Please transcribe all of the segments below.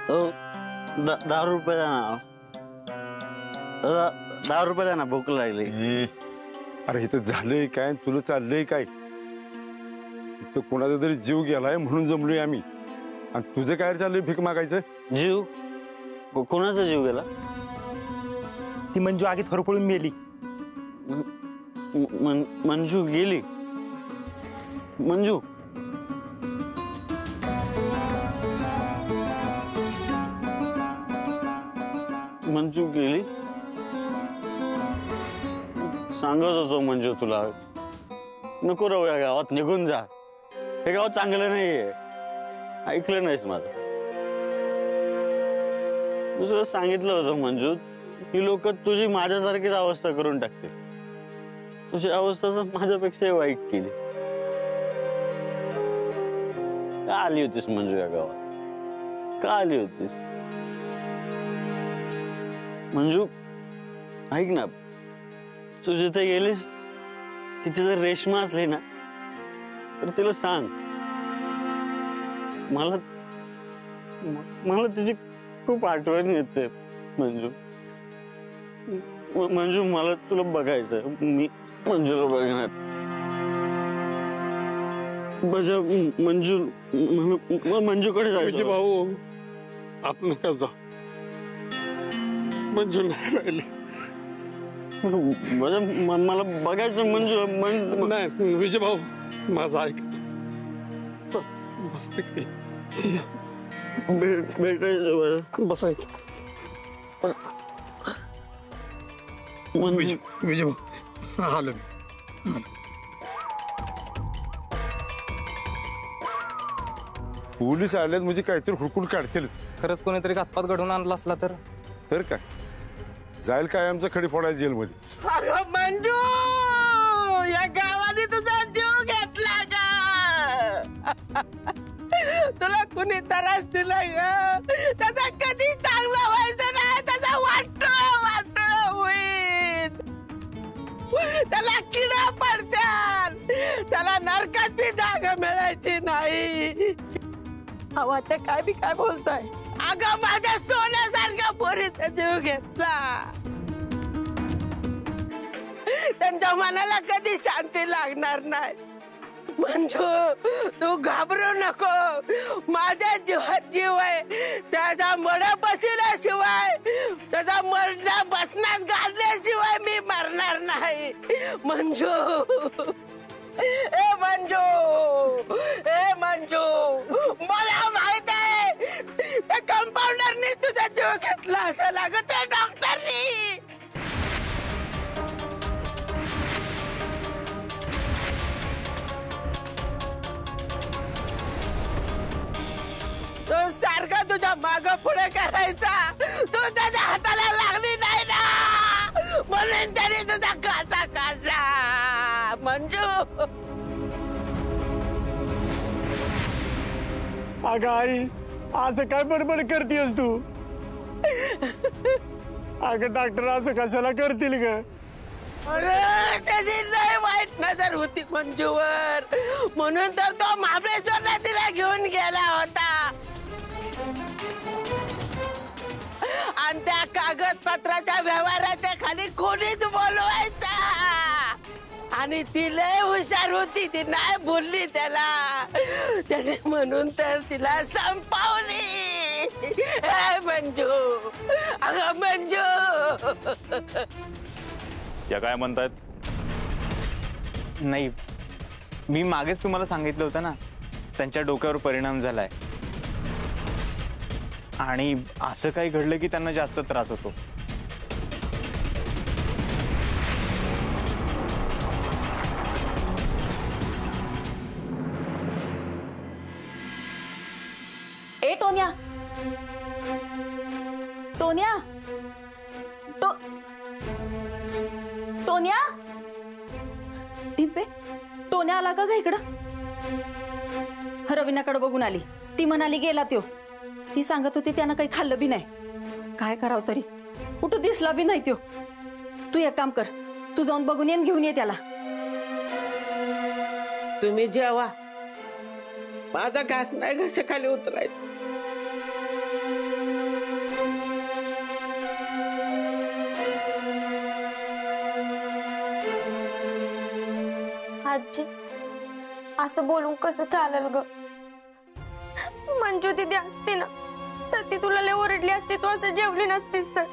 ₹10 द्या ना. 10 द्या ना, भूक लागली. अरे इथं झालंय काय, तुला चाललंय काय? इथं कोणाचा तरी जीव गेलाय म्हणून जमलोय आम्ही, आणि तुझं काय चाललंय भीक मागायचं? जीव? कोणाचा जीव गेला? ती मंजू आगीत होरपळून मेली. मंजू गेली? मंजू मंजू गेली? सांगत होतो मंजू तुला, नको राहू या गावात, निघून जा. हे गाव चांगलं नाहीये. ऐकलं नाहीस माझं. तुला सांगितलं होतं मंजू, ही लोक तुझी माझ्यासारखीच अवस्था करून टाकते. तुझी अवस्था माझ्यापेक्षा वाईट केली. का आली होतीस मंजू या गावात? का आली होतीस मंजू? ऐक ना, तू जिथे गेलीस तिथे जर रेश्मा असली ना तर तिला सांग, मला तिची खूप आठवण येते मंजू. मंजू मला तुला बघायचं. मी मंजूला बघणार. मंजूकडे जायचं. भाऊ आत नका जा, मंजू नाही राहिली. मला बघायचं मंजू. नाही विजय भाऊ, माझं ऐक. बस तिकडे भेटायचं. बसाय. विजय भाऊ आलो मी. पोलीस आल्यात म्हणजे काहीतरी हुडकून काढतीलच. खरंच कोणीतरी घातपात घडवून आणला असला तर काय जाईल काय आमचं खडी फोडायला जेलमध्ये. अगं मंजू, या गावाने तुझा जीव घेतला का? तुला कुणी त्रास दिला ग? त्याचा कधी चांगला व्हायचं नाही. त्याचा वाटोळ होईल. त्याला किडा पडत्याल. त्याला नरकात बी जागा मिळायची नाही. हवा ते काय बोलताय? अगं माझ्या सोन्यासारख्या पोरीचा जीव घेतला. त्यांच्या मनाला कधी शांती लागणार नाही. मंजू, तू घाबरू नको. माझ्या जीवात जीव आहे. त्याचा मडा बसल्याशिवाय, त्याचा मडा बसण्यात घालल्याशिवाय मी मरणार नाही. मंजू, ए मंजू, ए मंजू, मला माहित आहे त्या कंपाऊंडरने तुझा जीव घेतला असं लागत आहे. डॉक्टरनी तो सारखा तुझ्या माग पुढे करायचा. तू त्याच्या हाताला लागली नाही ना, म्हणून त्याने तुझा काटा काढला. मंजू, अगं आई, असं काय बडबड करतेस तू? अगं डॉक्टर असं कशाला करतील ग? अरे त्याची लय वाईट नजर होती मंजूवर, म्हणून तर तो महाबळेश्वरला तिला घेऊन गेला होता. आणि त्या कागदपत्राच्या व्यवहाराच्या खाली कोणीच बोलवायचा. आणि ती लय हुशार होती, ती नाही बोलली त्याला. त्याने म्हणून तर तिला संपवली. मंजू, अगं मंजू. या काय म्हणतायत? नाही, मी मागेच तुम्हाला सांगितलं होतं ना, त्यांच्या डोक्यावर परिणाम झालाय आणि असं काही घडलं की त्यांना जास्त त्रास होतो. ए टोन्या, टोन्या, टोन्या, टिंपे, टोन्या आला का ग इकडं? रवीनाकडे बघून आली. ती म्हणाली गेला त्यो. ती सांगत होती त्यानं काही खाल्लं बी नाही. काय करावं तरी, कुठं दिसला बी नाही त्यो. तू एक काम कर, तू जाऊन बघून येऊन घेऊन ये त्याला. तुम्ही जेवा, माझा घास नाही घशाखाली उतरायचं. असं बोलून कसं चालेल ग? मंजू दीदी असती ना तर ती तुला लय ओरडली असती, तू असं जेवली नसतीस तर.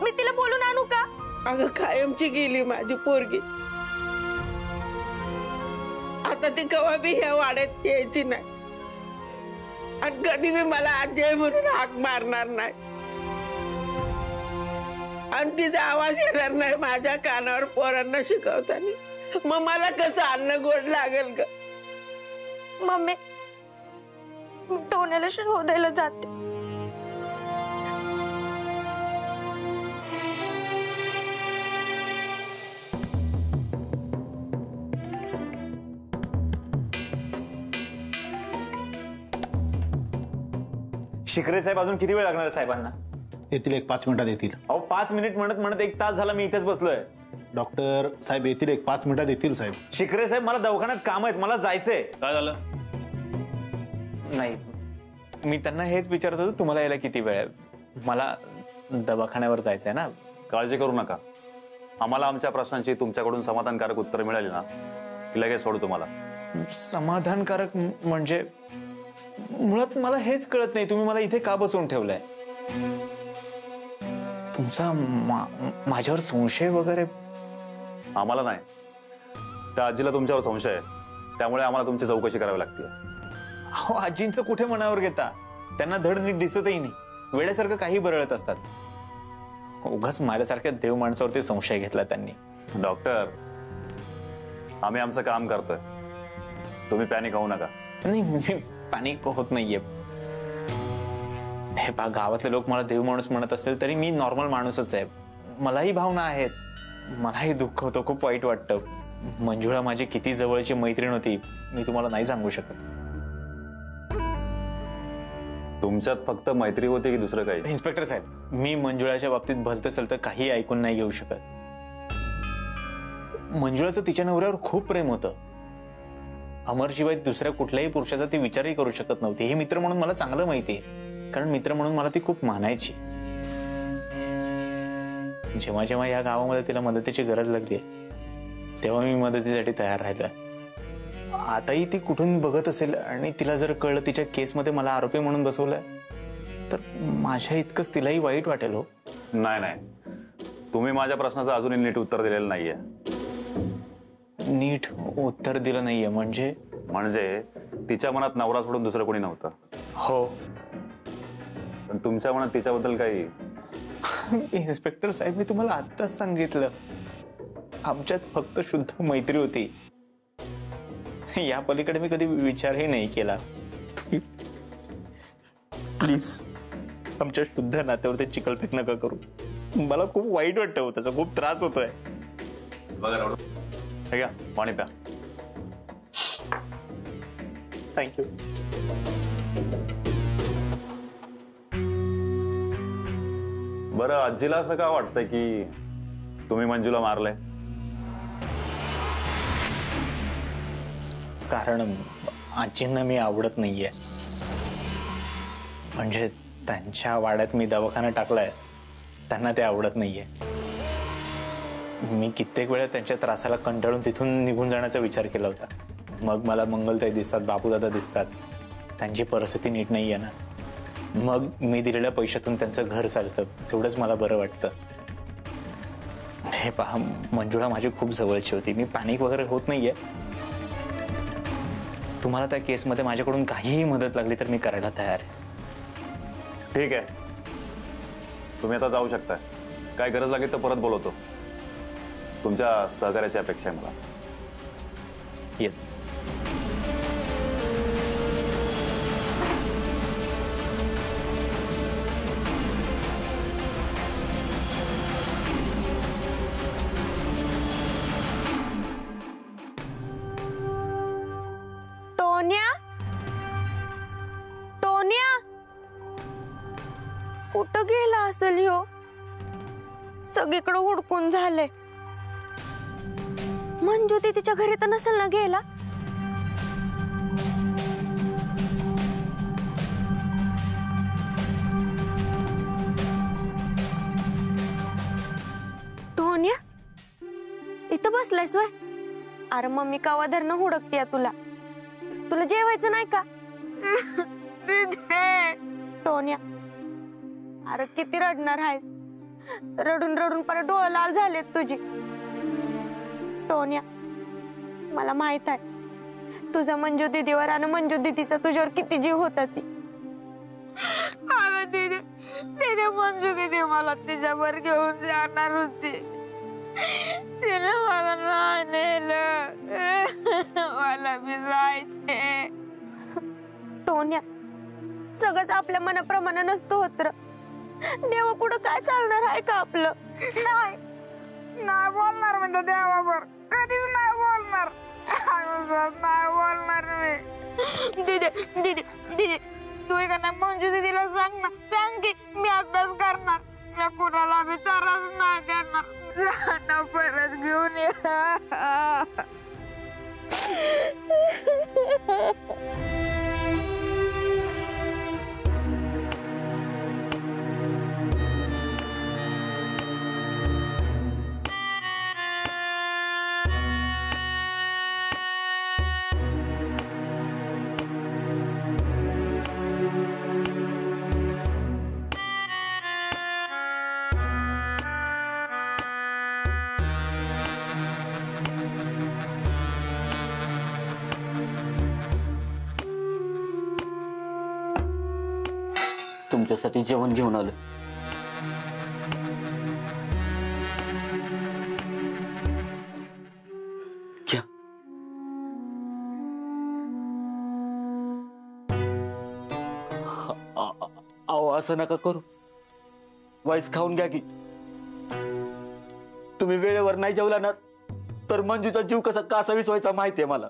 मी तिला बोलून आणू का? अगं कायमची गेली माझी पोरगी. आता ती कवा बी ह्या वाड्यात यायची नाही आणि कधी बी मला आजी म्हणून हाक मारणार नाही आणि तिचा आवाज येणार नाही माझ्या कानावर पोरांना शिकवताना. मग मला कसं अन्न गोड लागेल ग? मम्मी मी टोण्याला शोधायला जाते. शिकरे साहेब अजून किती वेळ लागणार आहे साहेबांना? येतील 1-5 मिनिटात येतील. अहो 5 मिनिट म्हणत म्हणत 1 तास झाला मी इथेच बसलोय. डॉक्टर साहेब येतील 1-5 मिनिटात येतील साहेब. शिकरे साहेब मला दवाखान्यात काम आहेत, मला जायचंय. काय झालं? नाही मी त्यांना हेच विचारत होतो तुम्हाला यायला किती वेळ आहे. मला दवाखान्यावर जायचंय ना. काळजी करू नका, आम्हाला आमच्या प्रश्नांची तुमच्याकडून समाधानकारक उत्तर मिळाली ना की लगेच सोडू तुम्हाला. समाधानकारक म्हणजे मुळात मला हेच कळत नाही तुम्ही मला इथे का बसवून ठेवलंय. तुमचा माझ्यावर संशय वगैरे? आम्हाला नाही, त्या आजीला तुमच्यावर संशय आहे, त्यामुळे आम्हाला तुमची चौकशी करावी लागते. अहो आजींचं कुठे मनावर घेता, त्यांना धड नीट दिसतही नाही, वेड्यासारखं काही बरळत असतात. उगाच माझ्यासारख्या देव माणसावरती संशय घेतला त्यांनी. डॉक्टर आम्ही आमचं काम करतोय, तुम्ही पॅनिक होऊ नका. नाही मी पॅनिक होत नाहीये. हे पहा गावातले लोक मला देव माणूस म्हणत असेल तरी मी नॉर्मल माणूसच आहे. मलाही भावना आहेत, मलाही दुःख होतं, खूप वाईट वाटतं. मंजुळा माझी किती जवळची मैत्रीण होती मी तुम्हाला नाही सांगू शकत. तुमच्यात फक्त मैत्री होती की दुसरं काही? इन्स्पेक्टर साहेब मी मंजुळाच्या बाबतीत भलतं सलतं काही ऐकून नाही घेऊ शकत. मंजुळाचं तिच्या नवऱ्यावर खूप प्रेम होतं. अमरशिवाय दुसऱ्या कुठल्याही पुरुषाचा ती विचारही करू शकत नव्हती. हे मित्र म्हणून मला चांगलं माहिती आहे, कारण मित्र म्हणून मला ती खूप मानायची. जेव्हा जेव्हा या गावामध्ये तिला मदतीची गरज लागली तेव्हा मी मदतीसाठी तयार राहिलोय. आताही ती कुठून बघत असेल आणि तिला जर कळलं तिच्या केसमध्ये मला आरोपी म्हणून बसवलंय तर माझ्या इतकंच तिलाही वाईट वाटेल. हो नाही नाही, तुम्ही माझ्या प्रश्नाचं अजूनही नीट उत्तर दिलेलं नाहीये. नीट उत्तर दिलं नाहीये म्हणजे? म्हणजे तिच्या मनात नवरा सोडून दुसरं कोणी नव्हतं. हो पण तुमच्या मनात तिच्याबद्दल काही? इन्स्पेक्टर साहेब मी तुम्हाला आत्ताच सांगितलं, आमच्यात फक्त शुद्ध मैत्री होती. या पलीकडे मी कधी विचारही नाही केला. प्लीज आमच्या शुद्ध नात्यावरती चिखलफेक नका करू. मला खूप वाईट वाटतं हो, त्याचा खूप त्रास होतोय. हे घ्या पाणी प्या. थँक्यू. बरं आजीला असं का वाटतंय की तुम्ही मंजूला मारलंय? कारण आजींना मी आवडत नाहीये. म्हणजे त्यांच्या वाड्यात मी दवाखाना टाकलाय, त्यांना ते आवडत नाहीये. मी कित्येक वेळा त्यांच्या त्रासाला कंटाळून तिथून निघून जाण्याचा विचार केला होता. मग मला मंगलताई दिसतात, बापूदादा दिसतात, त्यांची परिस्थिती नीट नाहीये ना. मग मी दिलेल्या पैशातून त्यांचं घर चालतं, तेवढंच मला बरं वाटतं. हे पहा मंजुळा माझी खूप जवळची होती, मी पॅनिक वगैरे होत नाहीये. तुम्हाला त्या केसमध्ये माझ्याकडून काहीही मदत लागली तर मी करायला तयार आहे. ठीक आहे, तुम्ही आता जाऊ शकता. काय गरज लागेल तर परत बोलवतो. तुमच्या सहकार्याची अपेक्षा आहे मला. येत. टोन्या, टोन्या कुठं गेला असेल ह्यो? सगळीकडे हुडकून झाले. मंजू ती तिच्या घरी तर नसेल ना गेला? टोन्या इथं बसलायस वय? अरे मम्मी कवा धरणं हुडकते तुला तुला जेवायचं नाही का टोन्या अरे किती रडणार आहेस रडून रडून परत डोळे लाल झालेत तुझी टोन्या मला माहित आहे तुझा मंजू दीदीवर आणि मंजू दीदीचा तुझ्यावर किती जीव होता ती अगं दीदी दीदी मंजू दीदी मला तिच्यावर घेऊन जाणार होती तिने मला नाही नेलं मला मी जायचे टोन्या सगळंच आपल्या मनाप्रमाणे नसतं होत देवा पुढं काय चालणार आहे का आपलं नाही नाही बोलणार म्हणजे देवावर कधीच नाही बोलणार नाही बोलणार मी दीदी दीदी दीदी तू का नाही मंजू दीदीला सांग ना सांग की मी अभ्यास करणार मी कुणाला मी त्रास नाही देणार जाणं परत घेऊन ये तुमच्यासाठी जेवण घेऊन आलो. घ्या. अहो असं नका करू. वाईस खाऊन घ्या की. तुम्ही वेळेवर नाही जेवला ना तर मंजूचा जीव कसा कासावीस व्हायचा माहितीये मला.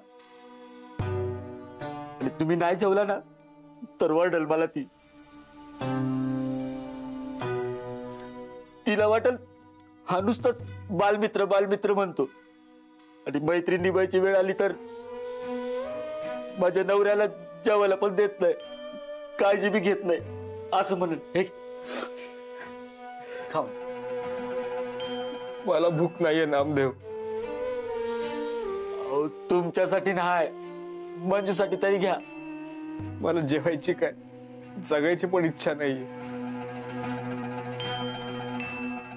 आणि तुम्ही नाही जेवला ना तर वरडल मला ती. तिला वाटल हा नुसताच बालमित्र बालमित्र म्हणतो आणि मैत्रीण निभायची वेळ आली तर माझ्या नवऱ्याला जेवायला पण देत नाही काळजी बी घेत नाही असं म्हणेल. हे खाऊ. मला भूक नाहीये नामदेव. तुमच्यासाठी नाही मंजूसाठी तरी घ्या. मला जेवायची काय जगायची पण इच्छा नाहीये.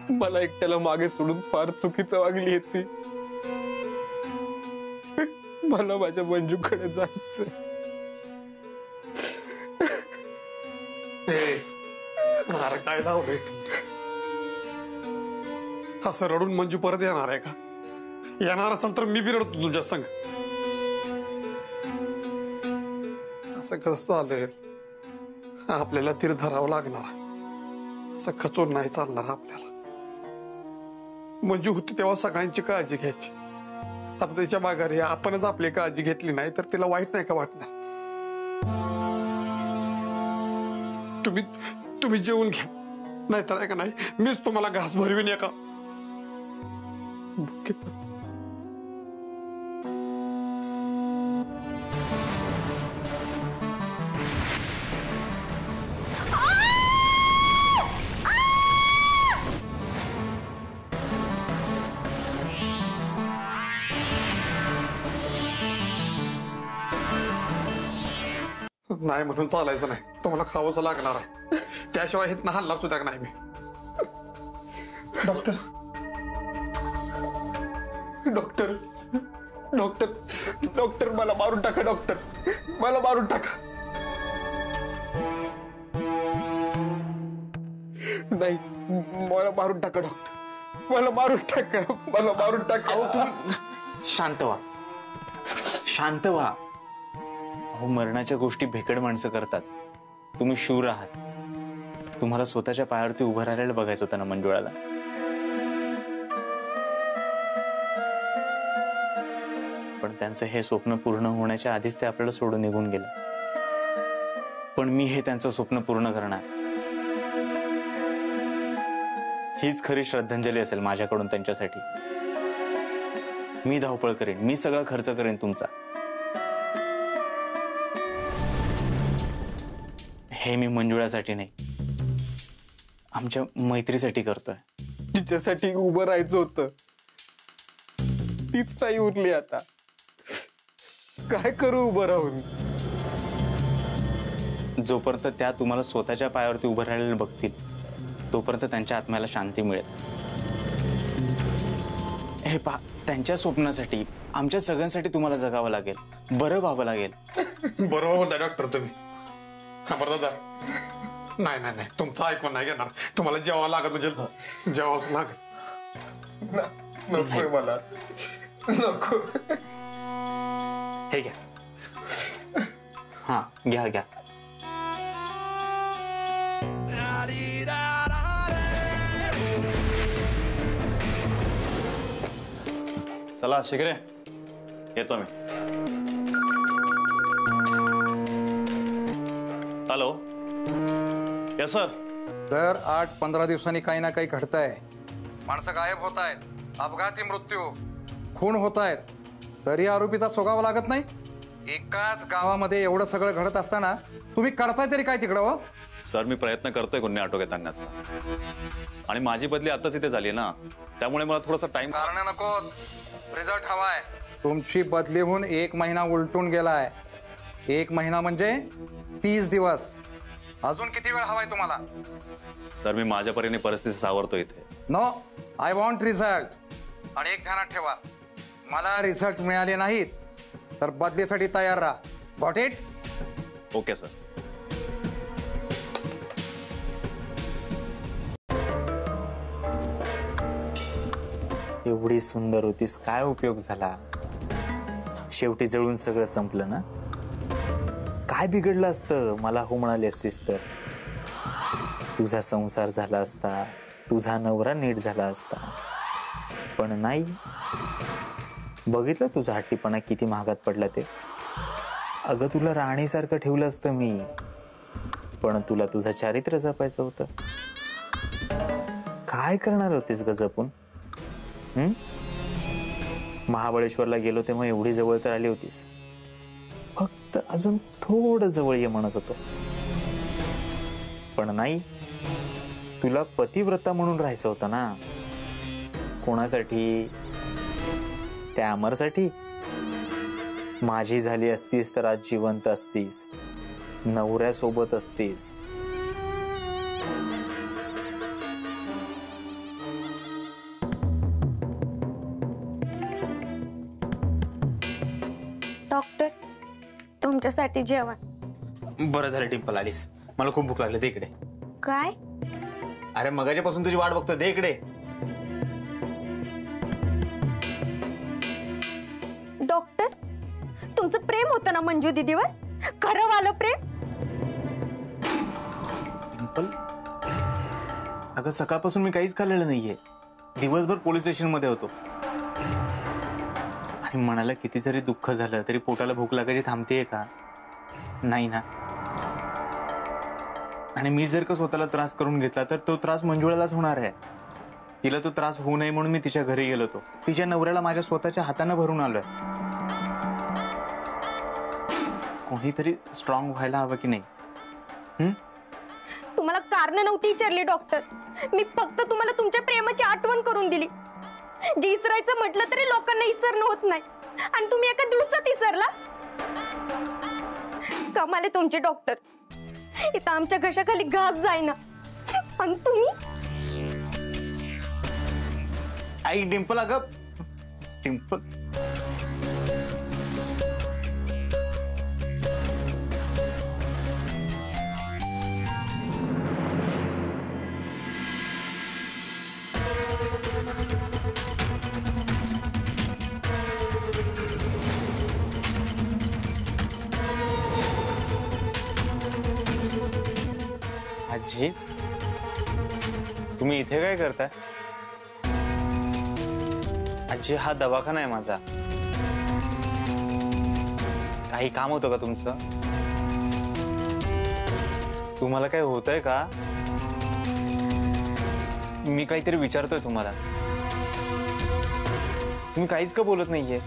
मला एकट्याला मागे सोडून फार चुकीचं वागली ती. मला माझ्या मंजूकडे जायचं. अरे काय लावलंय असं रडून मंजू परत येणार आहे का? येणार असेल तर मी बी रडतो तुझ्या संग. असं कसं आलंय आपल्याला तीर धरावं लागणार. असं खचून नाही चालणार आपल्याला. मंजू होती तेव्हा सगळ्यांची काळजी घ्यायची. आता त्याच्या माघारी आपणच आपली काळजी घेतली नाही तर तिला वाईट नाही का वाटणार? तुम्ही जेवून घ्या नाहीतर आहे का नाही मीच तुम्हाला घास भरवीन एका भुकेतच. नाही म्हणून चालायचं नाही. तुम्हाला खावंच लागणार आहे. त्याशिवाय हित हलणार सुद्धा नाही मी. डॉक्टर डॉक्टर डॉक्टर डॉक्टर मला मारून टाका. डॉक्टर मला मारून टाका. नाही मला मारून टाका. डॉक्टर मला मारून टाका. मला मारून टाका. तुम्ही शांत व्हा शांत व्हा. अहो मरणाच्या गोष्टी भेकड माणसं करतात. तुम्ही शूर आहात. तुम्हाला स्वतःच्या पायावरती उभं राहायला बघायचं होतं ना मंजुळाला. पण त्यांचं हे स्वप्न पूर्ण होण्याच्या आधीच ते आपल्याला सोडून निघून गेले. पण मी हे त्यांचं स्वप्न पूर्ण करणार. हीच खरी श्रद्धांजली असेल माझ्याकडून त्यांच्यासाठी. मी धावपळ करेन. मी सगळा खर्च करेन तुमचा. हे मी मंजुळासाठी नाही आमच्या मैत्रीसाठी करतोय. तिच्यासाठी उभं राहायचं होतं तीच नाही उरली आता. काय करू उभं राहून? जोपर्यंत त्या तुम्हाला स्वतःच्या पायावरती उभं राहिलेलं बघतील तोपर्यंत त्यांच्या आत्म्याला शांती मिळेल. हे पहा, त्यांच्या स्वप्नासाठी आमच्या सगळ्यांसाठी तुम्हाला जगावं लागेल, बरं व्हावं लागेल. बरोबर बोलताय डॉक्टर तुम्ही. हा बरं दादा, नाही नाही नाही, तुमचं ऐकून नाही घेणार. तुम्हाला जेवावं लागेल म्हणजे जेवावंच लागेल. नकोय मला, नको. हे घ्या. हा घ्या घ्या. चला शिखरे, येतो मी. हॅलो. Yes sir. दर 8-15 दिवसांनी काही ना काही घडतंय. माणसं गायब होत आहेत, अपघाती मृत्यू, खून होत आहेत, तरी आरोपीचा सोगावा लागत नाही. एकाच गावामध्ये एवढं सगळं घडत असताना तुम्ही करताय तरी काय तिकडं? हो सर, मी प्रयत्न करतोय गुन्हे आटोक्यात आणण्याचा, आणि माझी बदली आताच इथे झाली ना, त्यामुळे मला थोडासा टाइम. कारण नको, रिझल्ट हवाय. तुमची बदली होऊन 1 महिना उलटून गेलाय. 1 महिना म्हणजे 30 दिवस. अजून किती वेळ हवाय तुम्हाला? सर, मी माझ्या परीने परिस्थिती सावरतो इथे. No, I want result. आणि एक ध्यानात ठेवा, मला रिझल्ट मिळाले नाहीत तर बदलीसाठी तयार राहा. Got it? Okay sir. एवढी सुंदर होतीस, काय उपयोग झाला? शेवटी जळून सगळं संपलं ना. काय बिघडलं असतं मला हो म्हणाली असतीस तर? तुझा संसार झाला असता, तुझा नवरा नीट झाला असता, पण नाही. बघितलं तुझा हट्टीपणा किती महागात पडला ते. अगं तुला राणीसारखं ठेवलं असतं मी, पण तुला तुझं चारित्र्य जपायचं होतं. काय करणार होतीस ग जपून? महाबळेश्वरला गेलो तेव्हा एवढी जवळ तर आली होतीस, फक्त अजून थोडं जवळ ये म्हणत होतो, पण नाही. तुला पतिव्रता म्हणून राहायचं होतं ना. कोणासाठी? त्या अमरसाठी? माझी झाली असतीस तर आज जिवंत असतीस, नवऱ्यासोबत असतीस. डॉक्टर, तुमच्यासाठी जेवण. बरं झालं डिंपल आलीस, मला खूप भूक लागली. दे इकडे. काय? अरे मगाच्यापासून तुझी वाट बघतो, दे इकडे. डॉक्टर, तुमचं प्रेम होतं ना मंजू दीदीवर? खरं वालं प्रेम? डिंपल, अगं सकाळपासून मी काहीच खाल्लेलं नाहीये. दिवसभर पोलीस स्टेशन मध्ये होतो, आणि मनाला किती जरी दुःख झालं तरी पोटाला भूक लागायची थांबतेय का? नाही ना. आणि मी जर का स्वतःला त्रास करून घेतला तर तो त्रास मंजुळालाच होणार आहे. तिला तो त्रास होऊ नये म्हणून मी तिच्या घरी गेलो होतो. तिच्या नवऱ्याला माझ्या स्वतःच्या हाताने भरून आलोय. कोणीतरी स्ट्रॉंग व्हायला हवं की नाही? तुम्हाला कारण नव्हती विचारली डॉक्टर. मी फक्त तुम्हाला तुमच्या प्रेमाची आठवण करून दिली. जे इसरायचं म्हटलं तरी लोकांना इसरणं होत नाही, आणि तुम्ही एका दिवसात इसरला. कमाल आहे तुमचे डॉक्टर. इथं आमच्या घशाखाली घास जाईना, आणि तुम्ही. आई डिंपल, अगं डिंपल, आजी तुम्ही इथे काय करताय? आजी हा दवाखाना आहे माझा. काही काम होतं का तुमचं? तुम्हाला काय होतंय का? मी काहीतरी विचारतोय तुम्हाला, तुम्ही काहीच का बोलत नाहीये?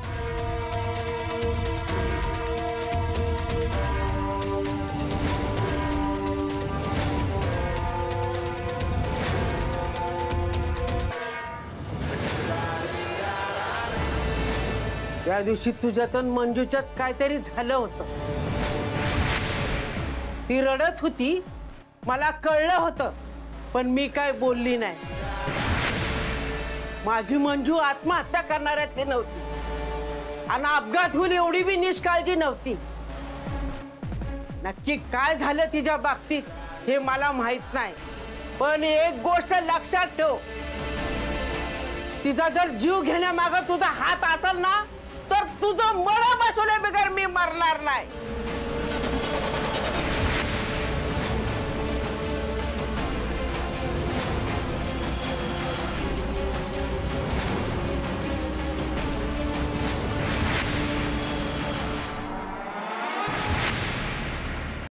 त्या दिवशी तुझ्यातून मंजूच्यात काहीतरी झालं होतं. ती रडत होती, मला कळलं होतं, पण मी काय बोलली नाही. माझी मंजू आत्महत्या करणाऱ्यातली नव्हती आणि अपघात होऊन एवढी बी निष्काळजी नव्हती. नक्की काय झालं तिच्या बाबतीत हे मला माहित नाही, पण एक गोष्ट लक्षात ठेव, तिचा जर जीव घेण्यामागं तुझा हात असेल ना, तर तुझं मळ बसवल्या बिगर मी मरणार नाही.